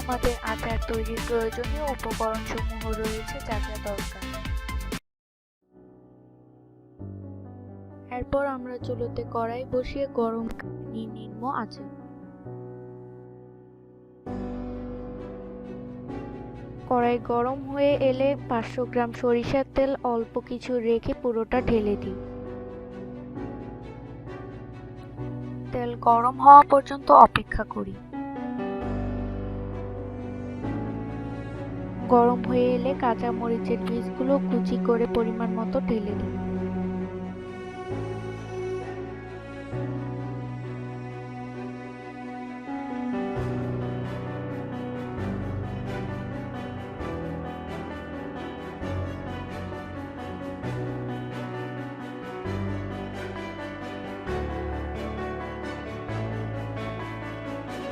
আমাদের আচার তৈরির প্রয়োজনীয় উপকরণসমূহ রয়েছে যা যা দরকার। এরপর আমরা চুলোতে কড়াই বসিয়ে গরম নিয়ে নিব আচার। কড়াই গরম হয়ে এলে 500 গ্রাম সরিষার তেল অল্প কিছু রেখে পুরোটা ঢেলে দিই। তেল গরম হওয়া পর্যন্ত অপেক্ষা করি। গরম হয়ে এলে কাঁচা মরিচের বীজগুলো কুচি করে পরিমাণ মতো ঢেলে দিই।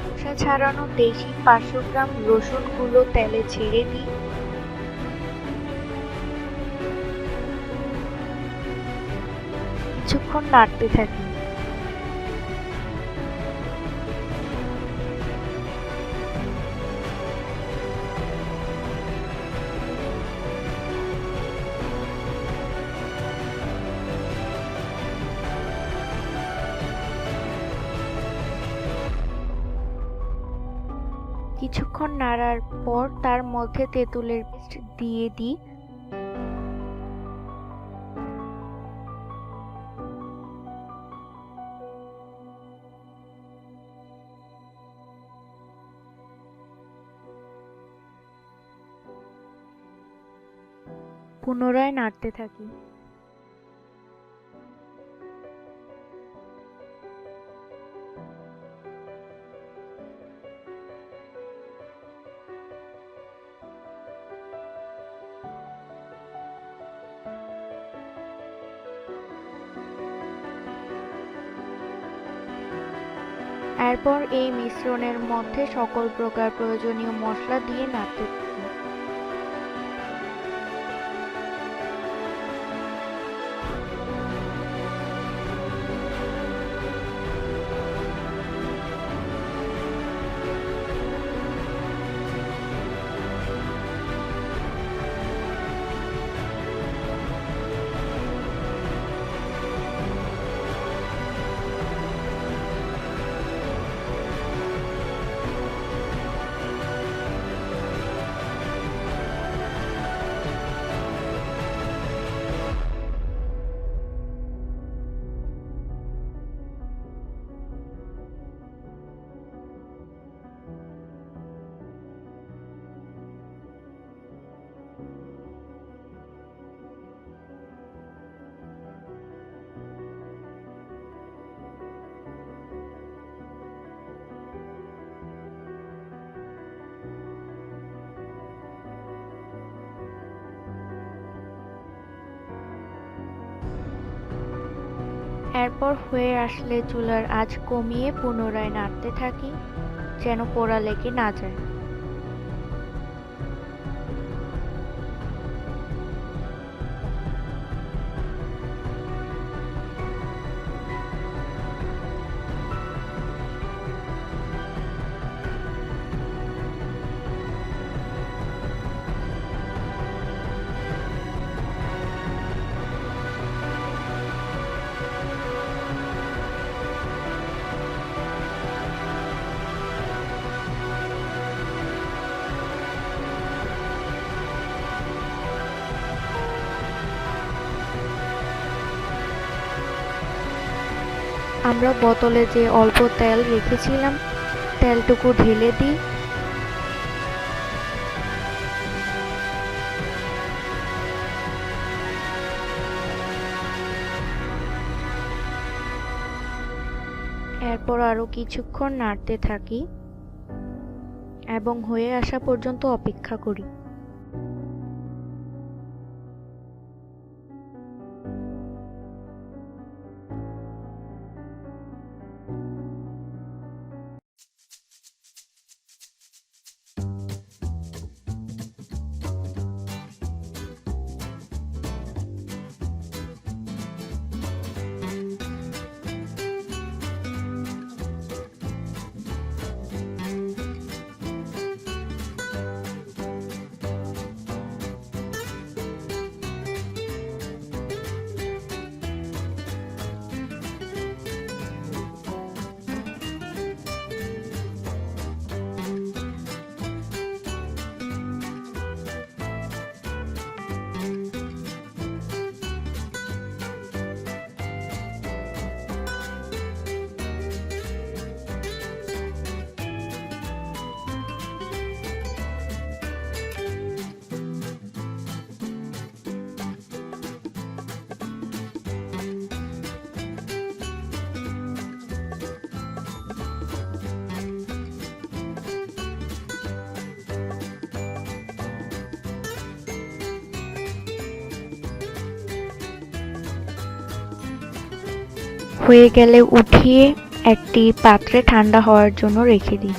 খোসা ছাড়ানো দেশি 500 গ্রাম রসুন গুলো তেলে ছেড়ে দিই। কিছুক্ষণ নাড়তে থাকি। কিছুক্ষণ নাড়ার পর তার মধ্যে তেঁতুলের পেস্ট দিয়ে দিই। পুনরায় নাড়তে থাকি। এরপর এই মিশ্রণের মধ্যে সকল প্রকার প্রয়োজনীয় মশলা দিয়ে নাড়তে থাকি। এরপর হয়ে আসলে চুলার আঁচ কমিয়ে পুনরায় নাড়তে থাকি যেন পোড়া লেগে না যায়। আমরা বোতলে যে অল্প তেল রেখেছিলাম তেলটুকু ঢেলে দিই। এরপর আরো কিছুক্ষণ নাড়তে থাকি এবং হয়ে আসা পর্যন্ত অপেক্ষা করি। হয়ে গেলে উঠিয়ে একটি পাত্রে ঠান্ডা হওয়ার জন্য রেখে দিই।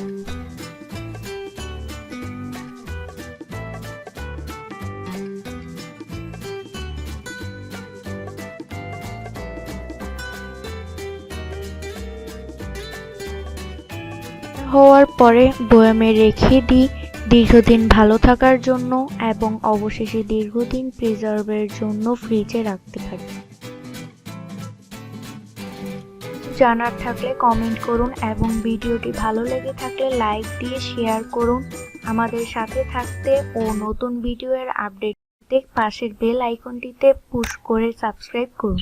হওয়ার পরে বয়ামে রেখে দিই দীর্ঘদিন ভালো থাকার জন্য এবং অবশেষে দীর্ঘদিন প্রিজার্ভের জন্য ফ্রিজে রাখতে পারি। জানার থাকলে কমেন্ট করুন এবং ভিডিওটি ভালো লেগে থাকলে লাইক দিয়ে শেয়ার করুন। আমাদের সাথে থাকতে ও নতুন ভিডিওর আপডেট পেতে পাশের বেল আইকনটিতে পুশ করে সাবস্ক্রাইব করুন।